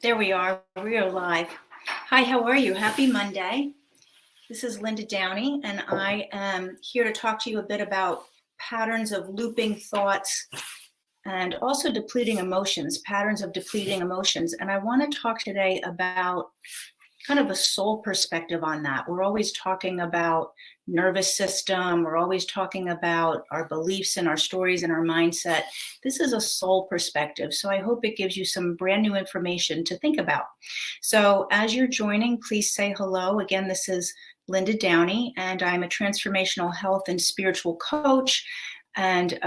There we are. We are live. Hi, how are you? Happy Monday. This is Linda Downey, and I am here to talk to you a bit about patterns of looping thoughts and also depleting emotions, patterns of depleting emotions. And I want to talk today about kind of a soul perspective on that. We're always talking about nervous system. We're always talking about our beliefs and our stories and our mindset. This is a soul perspective. So I hope it gives you some brand new information to think about. So as you're joining, please say hello. Again, this is Linda Downey, and I'm a transformational health and spiritual coach. And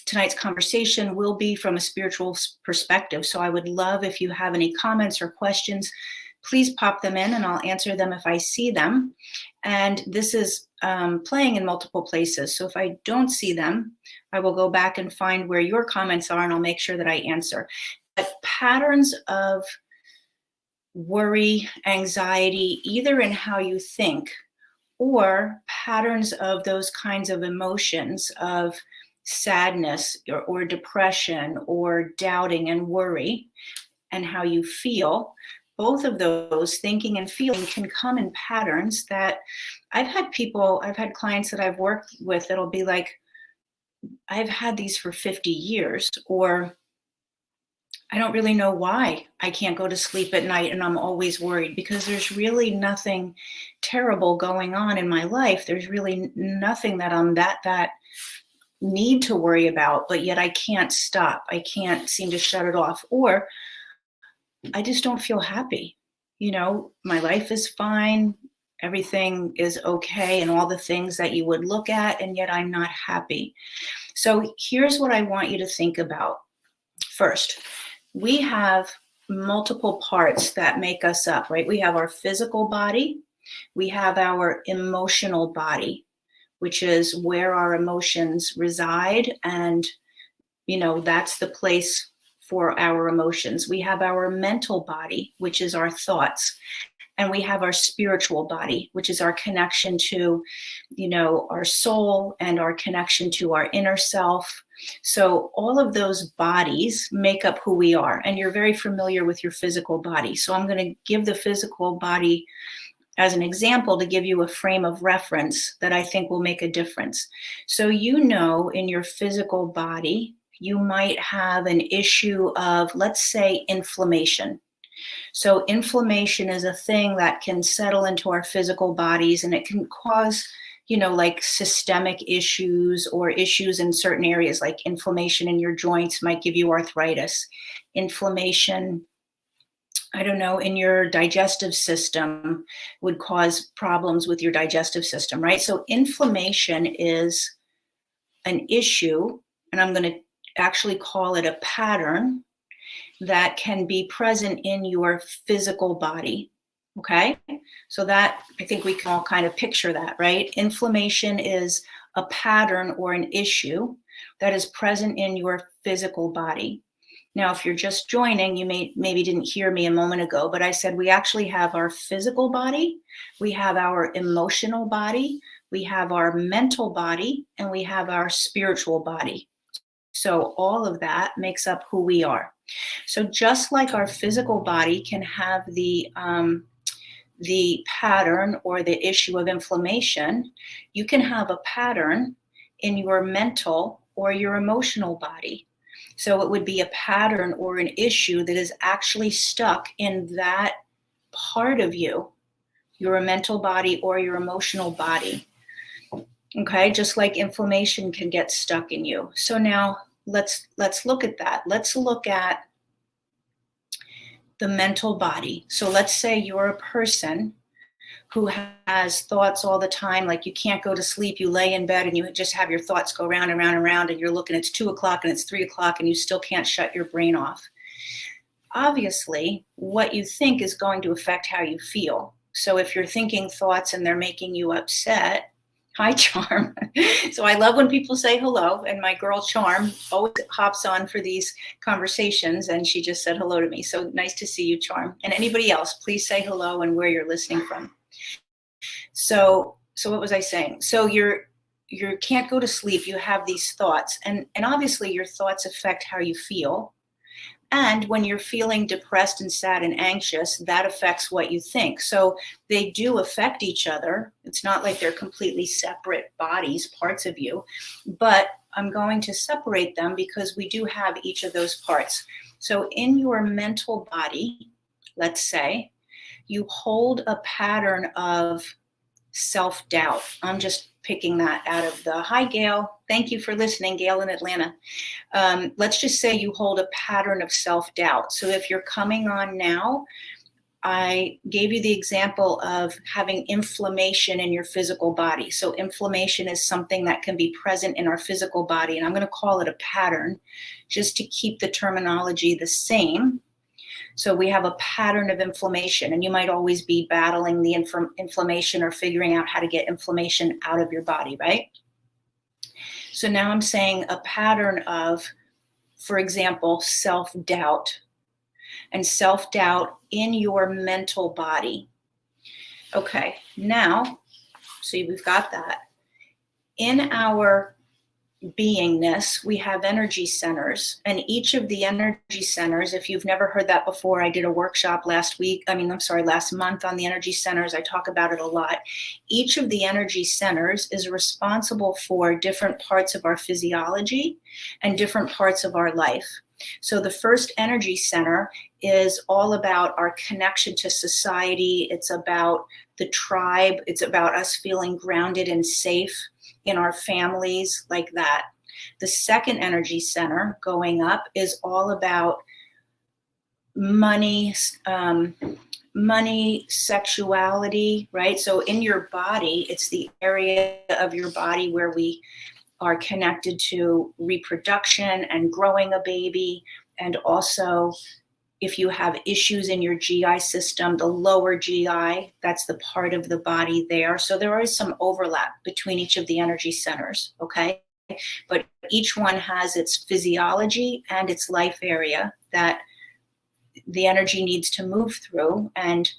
tonight's conversation will be from a spiritual perspective. So I would love if you have any comments or questions, please pop them in and I'll answer them if I see them. And this is playing in multiple places. So if I don't see them, I will go back and find where your comments are and I'll make sure that I answer. But patterns of worry, anxiety, either in how you think or patterns of those kinds of emotions of sadness or depression or doubting and worry and how you feel. Both of those, thinking and feeling, can come in patterns that I've had clients that I've worked with that'll be like, I've had these for 50 years, or I don't really know why I can't go to sleep at night and I'm always worried, because there's really nothing terrible going on in my life. There's really nothing that I'm that need to worry about, but yet I can't stop. I can't seem to shut it off. Or I just don't feel happy. You know, my life is fine. Everything is okay, and all the things that you would look at, and yet I'm not happy. So here's what I want you to think about. First, we have multiple parts that make us up, right? We have our physical body. We have our emotional body, which is where our emotions reside. And, that's the place for our emotions. We have our mental body, which is our thoughts. And we have our spiritual body, which is our connection to, our soul and our connection to our inner self. So all of those bodies make up who we are. And you're very familiar with your physical body. So I'm going to give the physical body as an example to give you a frame of reference that I think will make a difference. So in your physical body, you might have an issue of, let's say, inflammation. So inflammation is a thing that can settle into our physical bodies, and it can cause, like systemic issues or issues in certain areas, like inflammation in your joints might give you arthritis. Inflammation, in your digestive system would cause problems with your digestive system, right? So inflammation is an issue, and I'm going to actually call it a pattern that can be present in your physical body. Okay. So that, I think we can all kind of picture that, right? Inflammation is a pattern or an issue that is present in your physical body. Now, if you're just joining, you maybe didn't hear me a moment ago, but I said we actually have our physical body, we have our emotional body, we have our mental body, and we have our spiritual body. So all of that makes up who we are. So just like our physical body can have the pattern or the issue of inflammation, you can have a pattern in your mental or your emotional body. So it would be a pattern or an issue that is actually stuck in that part of you, your mental body or your emotional body. Okay, just like inflammation can get stuck in you. So now let's look at that. Let's look at the mental body. So let's say you're a person who has thoughts all the time, like you can't go to sleep, you lay in bed and you just have your thoughts go round and round and round, and you're looking, it's 2:00 and it's 3:00 and you still can't shut your brain off. Obviously, what you think is going to affect how you feel. So if you're thinking thoughts and they're making you upset, hi, Charm. So I love when people say hello, and my girl Charm always hops on for these conversations, and she just said hello to me. So nice to see you, Charm. And anybody else, please say hello and where you're listening from. So what was I saying? So you can't go to sleep. You have these thoughts, and obviously your thoughts affect how you feel. And when you're feeling depressed and sad and anxious, that affects what you think. So they do affect each other. It's not like they're completely separate bodies, parts of you, but I'm going to separate them because we do have each of those parts. So in your mental body, let's say, you hold a pattern of self-doubt. I'm just picking that out of the, hi, Gail. Thank you for listening, Gail in Atlanta. Let's just say you hold a pattern of self-doubt. So if you're coming on now, I gave you the example of having inflammation in your physical body. So inflammation is something that can be present in our physical body, and I'm going to call it a pattern just to keep the terminology the same. So we have a pattern of inflammation, and you might always be battling the inflammation or figuring out how to get inflammation out of your body, right? So now I'm saying a pattern of, for example, self-doubt, and self-doubt in your mental body. Okay, now, see, we've got that. In our beingness, we have energy centers, and each of the energy centers, if you've never heard that before, I did a workshop last month on the energy centers. I talk about it a lot. Each of the energy centers is responsible for different parts of our physiology and different parts of our life. So the first energy center is all about our connection to society. It's about the tribe. It's about us feeling grounded and safe in our families, like that. The second energy center going up is all about money, sexuality, right? So in your body, it's the area of your body where we are connected to reproduction and growing a baby. And also, if you have issues in your GI system, the lower GI, that's the part of the body there. So there is some overlap between each of the energy centers, okay? But each one has its physiology and its life area that the energy needs to move through and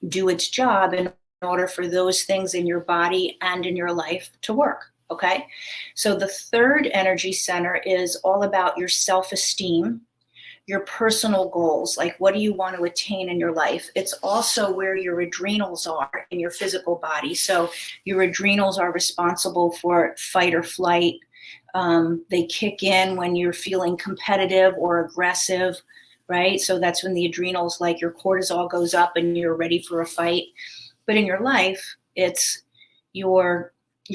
do its job in order for those things in your body and in your life to work. Okay, so the third energy center is all about your self-esteem, your personal goals, like what do you want to attain in your life. It's also where your adrenals are in your physical body. So your adrenals are responsible for fight or flight. They kick in when you're feeling competitive or aggressive, right? So that's when the adrenals, like your cortisol goes up and you're ready for a fight. But in your life, it's your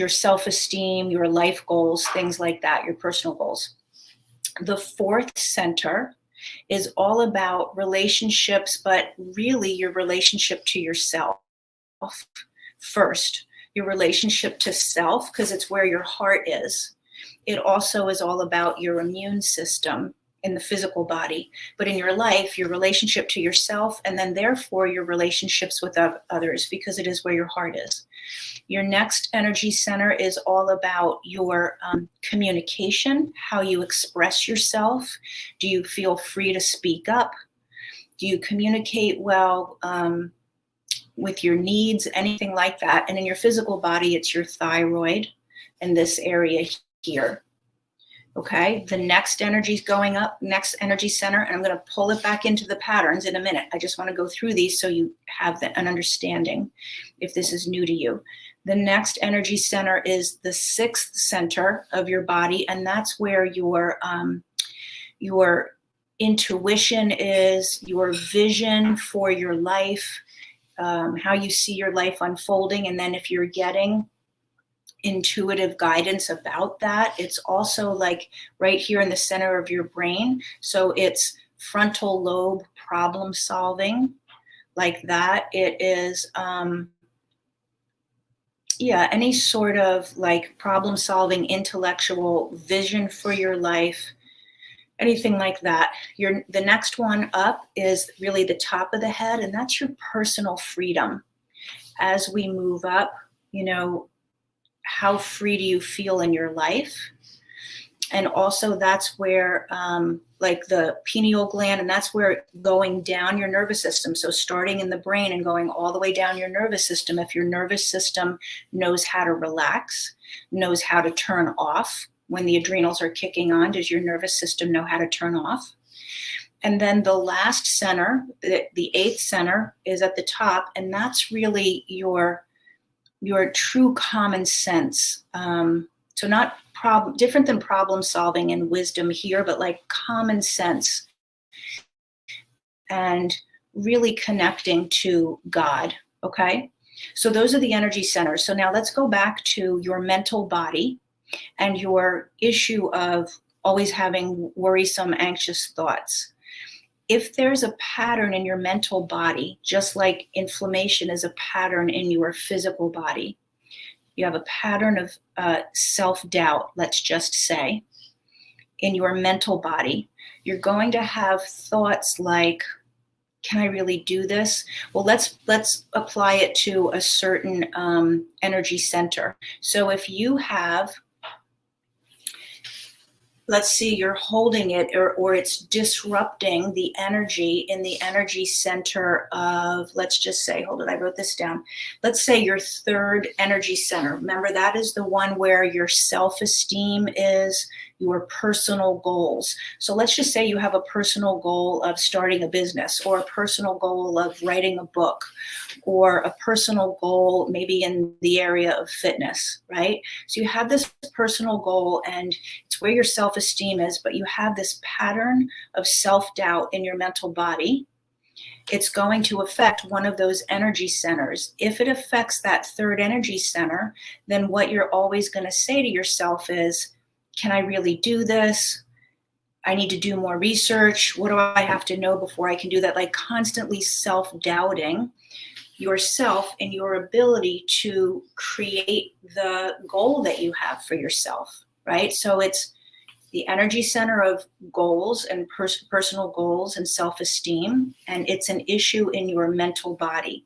self-esteem, your life goals, things like that, your personal goals. The fourth center is all about relationships, but really your relationship to yourself first, your relationship to self, because it's where your heart is. It also is all about your immune system in the physical body, but in your life, your relationship to yourself, and then therefore your relationships with others, because it is where your heart is. Your next energy center is all about your communication, how you express yourself. Do you feel free to speak up? Do you communicate well with your needs, anything like that? And in your physical body, it's your thyroid and this area here. Okay, the next energy is going up, next energy center, and I'm going to pull it back into the patterns in a minute. I just want to go through these so you have an understanding if this is new to you. The next energy center is the sixth center of your body, and that's where your intuition is, your vision for your life, how you see your life unfolding. And then if you're getting intuitive guidance about that, it's also like right here in the center of your brain. So it's frontal lobe problem solving, like that. It is any sort of like problem solving, intellectual vision for your life, anything like that. The next one up is really the top of the head, and that's your personal freedom. As we move up, how free do you feel in your life? And also that's where like the pineal gland, and that's where going down your nervous system. So starting in the brain and going all the way down your nervous system. If your nervous system knows how to relax, knows how to turn off when the adrenals are kicking on, does your nervous system know how to turn off? And then the last center, the eighth center, is at the top, and that's really your true common sense. So not different than problem solving and wisdom here, but like common sense and really connecting to God. Okay. So those are the energy centers. So now let's go back to your mental body and your issue of always having worrisome, anxious thoughts. If there's a pattern in your mental body, just like inflammation is a pattern in your physical body, you have a pattern of self-doubt, let's just say, in your mental body, you're going to have thoughts like, can I really do this? Well, let's apply it to a certain energy center. So if you have, let's see, you're holding it or it's disrupting the energy in the energy center of, let's just say, hold it, I wrote this down. Let's say your third energy center. Remember, that is the one where your self-esteem is, your personal goals. So let's just say you have a personal goal of starting a business, or a personal goal of writing a book, or a personal goal maybe in the area of fitness, right? So you have this personal goal and it's where your self-esteem is, but you have this pattern of self-doubt in your mental body. It's going to affect one of those energy centers. If it affects that third energy center, then what you're always going to say to yourself is, can I really do this? I need to do more research. What do I have to know before I can do that? Like constantly self-doubting yourself and your ability to create the goal that you have for yourself, right? So it's the energy center of goals and personal goals and self-esteem, and it's an issue in your mental body.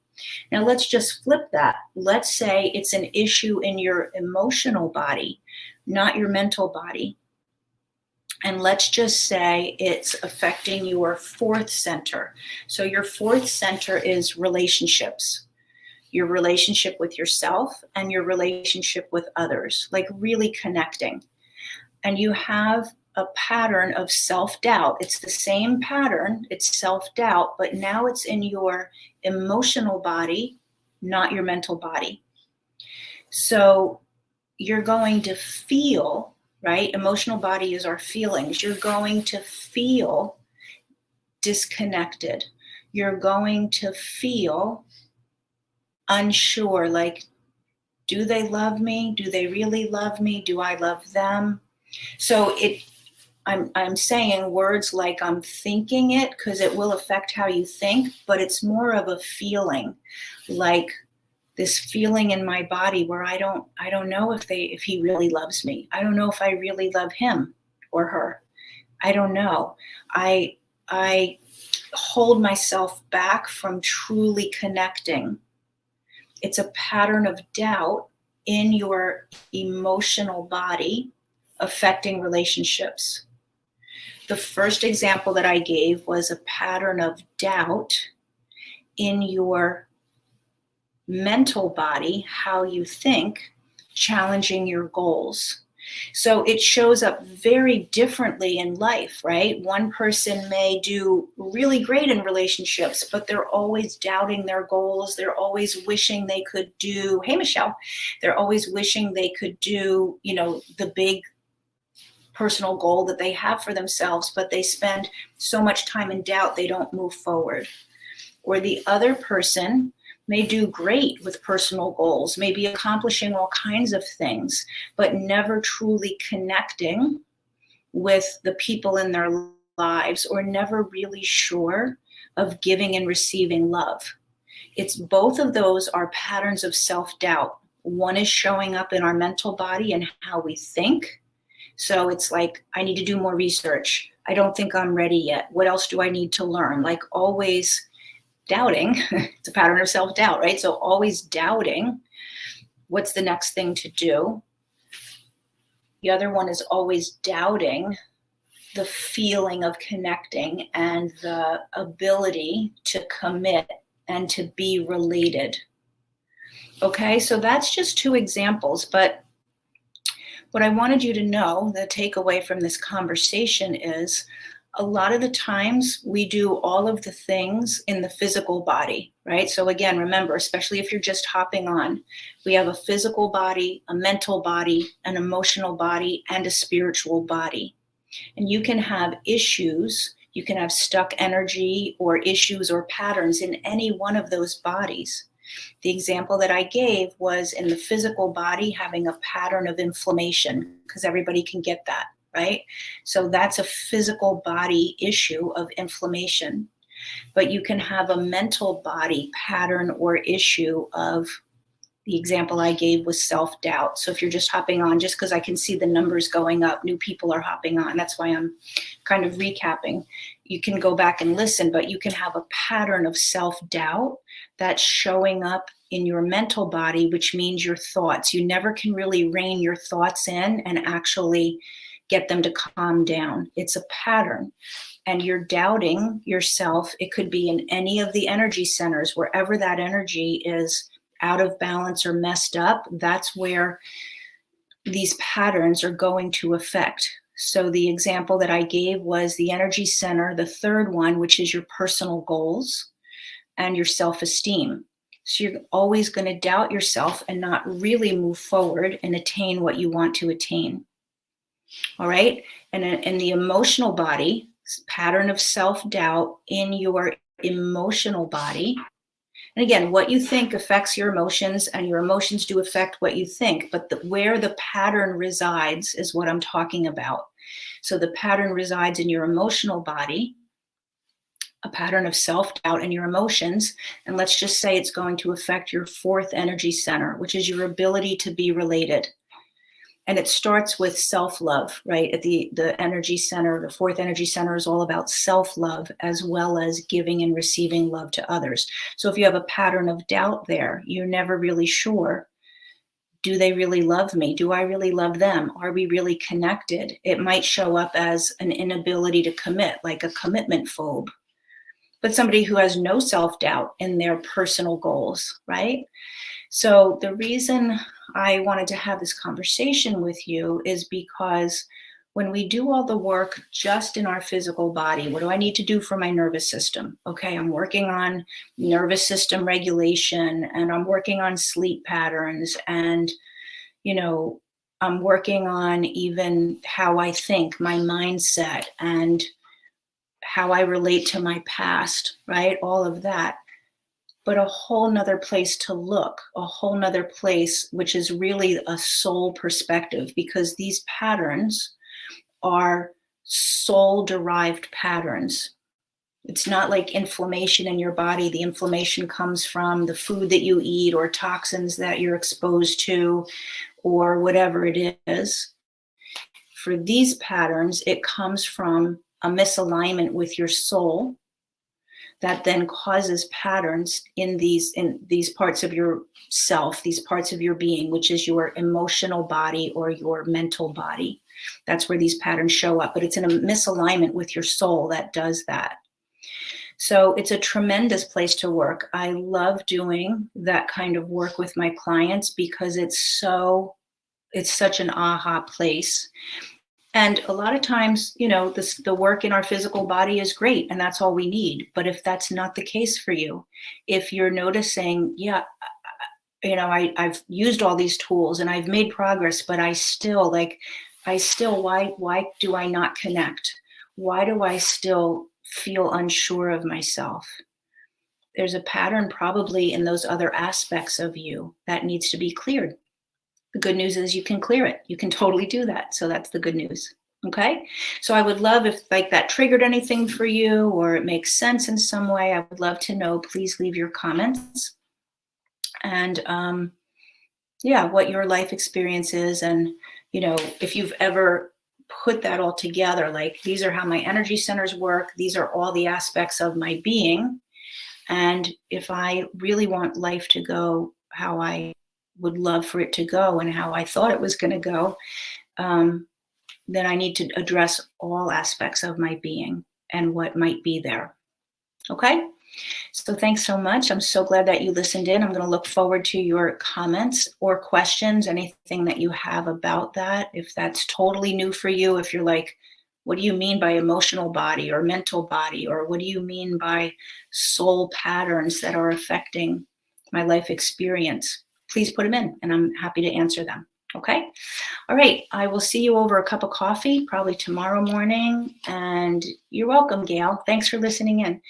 Now let's just flip that. Let's say it's an issue in your emotional body, not your mental body. And let's just say it's affecting your fourth center. So your fourth center is relationships, your relationship with yourself and your relationship with others, like really connecting. And you have a pattern of self-doubt. It's the same pattern, it's self-doubt, but now it's in your emotional body, not your mental body. So you're going to feel, right? Emotional body is our feelings. You're going to feel disconnected. You're going to feel unsure, like, do they love me? Do they really love me? Do I love them? So I'm saying words like I'm thinking it because it will affect how you think, but it's more of a feeling, like this feeling in my body where I don't know if he really loves me. I don't know if I really love him or her. I don't know. I hold myself back from truly connecting. It's a pattern of doubt in your emotional body affecting relationships. The first example that I gave was a pattern of doubt in your mental body, how you think, challenging your goals. So it shows up very differently in life, right? One person may do really great in relationships, but they're always doubting their goals. They're always wishing they could do, hey, Michelle, they're always wishing they could do, the big personal goal that they have for themselves, but they spend so much time in doubt, they don't move forward. Or the other person may do great with personal goals, may be accomplishing all kinds of things, but never truly connecting with the people in their lives, or never really sure of giving and receiving love. It's both of those are patterns of self-doubt. One is showing up in our mental body and how we think. So it's like, I need to do more research. I don't think I'm ready yet. What else do I need to learn? Like always doubting. It's a pattern of self-doubt, right? So always doubting what's the next thing to do. The other one is always doubting the feeling of connecting and the ability to commit and to be related. Okay, so that's just two examples, but what I wanted you to know, the takeaway from this conversation is A lot of the times we do all of the things in the physical body, right? So again, remember, especially if you're just hopping on, we have a physical body, a mental body, an emotional body, and a spiritual body. And you can have issues, you can have stuck energy or issues or patterns in any one of those bodies. The example that I gave was in the physical body having a pattern of inflammation, because everybody can get that, right? So that's a physical body issue of inflammation. But you can have a mental body pattern or issue of, the example I gave was self-doubt. So if you're just hopping on, just because I can see the numbers going up, new people are hopping on. That's why I'm kind of recapping. You can go back and listen, but you can have a pattern of self-doubt that's showing up in your mental body, which means your thoughts. You never can really rein your thoughts in and actually get them to calm down. It's a pattern. And you're doubting yourself. It could be in any of the energy centers, wherever that energy is out of balance or messed up, that's where these patterns are going to affect. So the example that I gave was the energy center, the third one, which is your personal goals and your self-esteem. So you're always going to doubt yourself and not really move forward and attain what you want to attain. All right. And in the emotional body, pattern of self-doubt in your emotional body. And again, what you think affects your emotions, and your emotions do affect what you think. But where the pattern resides is what I'm talking about. So the pattern resides in your emotional body, a pattern of self-doubt in your emotions. And let's just say it's going to affect your fourth energy center, which is your ability to be related. And it starts with self-love, right? At the energy center, the fourth energy center is all about self-love as well as giving and receiving love to others. So if you have a pattern of doubt there, you're never really sure, do they really love me? Do I really love them? Are we really connected? It might show up as an inability to commit, like a commitment phobe, but somebody who has no self-doubt in their personal goals, right? So the reason I wanted to have this conversation with you is because when we do all the work just in our physical body, what do I need to do for my nervous system? Okay, I'm working on nervous system regulation, and I'm working on sleep patterns, and, I'm working on even how I think, my mindset, and how I relate to my past, right? All of that. But a whole nother place to look, a whole nother place, which is really a soul perspective, because these patterns are soul derived patterns. It's not like inflammation in your body. The inflammation comes from the food that you eat or toxins that you're exposed to or whatever it is. For these patterns, it comes from a misalignment with your soul that then causes patterns in these parts of your self, these parts of your being, which is your emotional body or your mental body. That's where these patterns show up, but it's in a misalignment with your soul that does that. So it's a tremendous place to work. I love doing that kind of work with my clients because it's such an aha place. And a lot of times, the work in our physical body is great, and that's all we need. But if that's not the case for you, if you're noticing, I've used all these tools and I've made progress, but why do I not connect? Why do I still feel unsure of myself? There's a pattern probably in those other aspects of you that needs to be cleared. The good news is you can clear it. You can totally do that. So that's the good news. Okay. So I would love if that triggered anything for you or it makes sense in some way. I would love to know. Please leave your comments and what your life experience is. And, if you've ever put that all together, like these are how my energy centers work. These are all the aspects of my being. And if I really want life to go how I would love for it to go and how I thought it was going to go, then I need to address all aspects of my being and what might be there. Okay? So thanks so much. I'm so glad that you listened in. I'm going to look forward to your comments or questions, anything that you have about that. If that's totally new for you, if you're like, What do you mean by emotional body or mental body? Or what do you mean by soul patterns that are affecting my life experience? Please put them in, and I'm happy to answer them. Okay? All right. I will see you over a cup of coffee, probably tomorrow morning. And you're welcome, Gail. Thanks for listening in.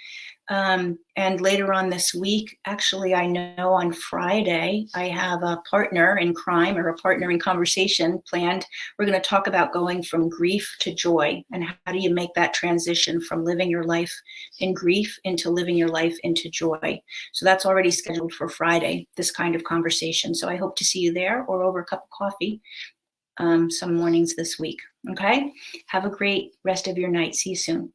And later on this week, actually, I know on Friday, I have a partner in crime or a partner in conversation planned. We're going to talk about going from grief to joy, and how do you make that transition from living your life in grief into living your life into joy. So that's already scheduled for Friday, this kind of conversation. So I hope to see you there or over a cup of coffee some mornings this week. Okay? Have a great rest of your night. See you soon.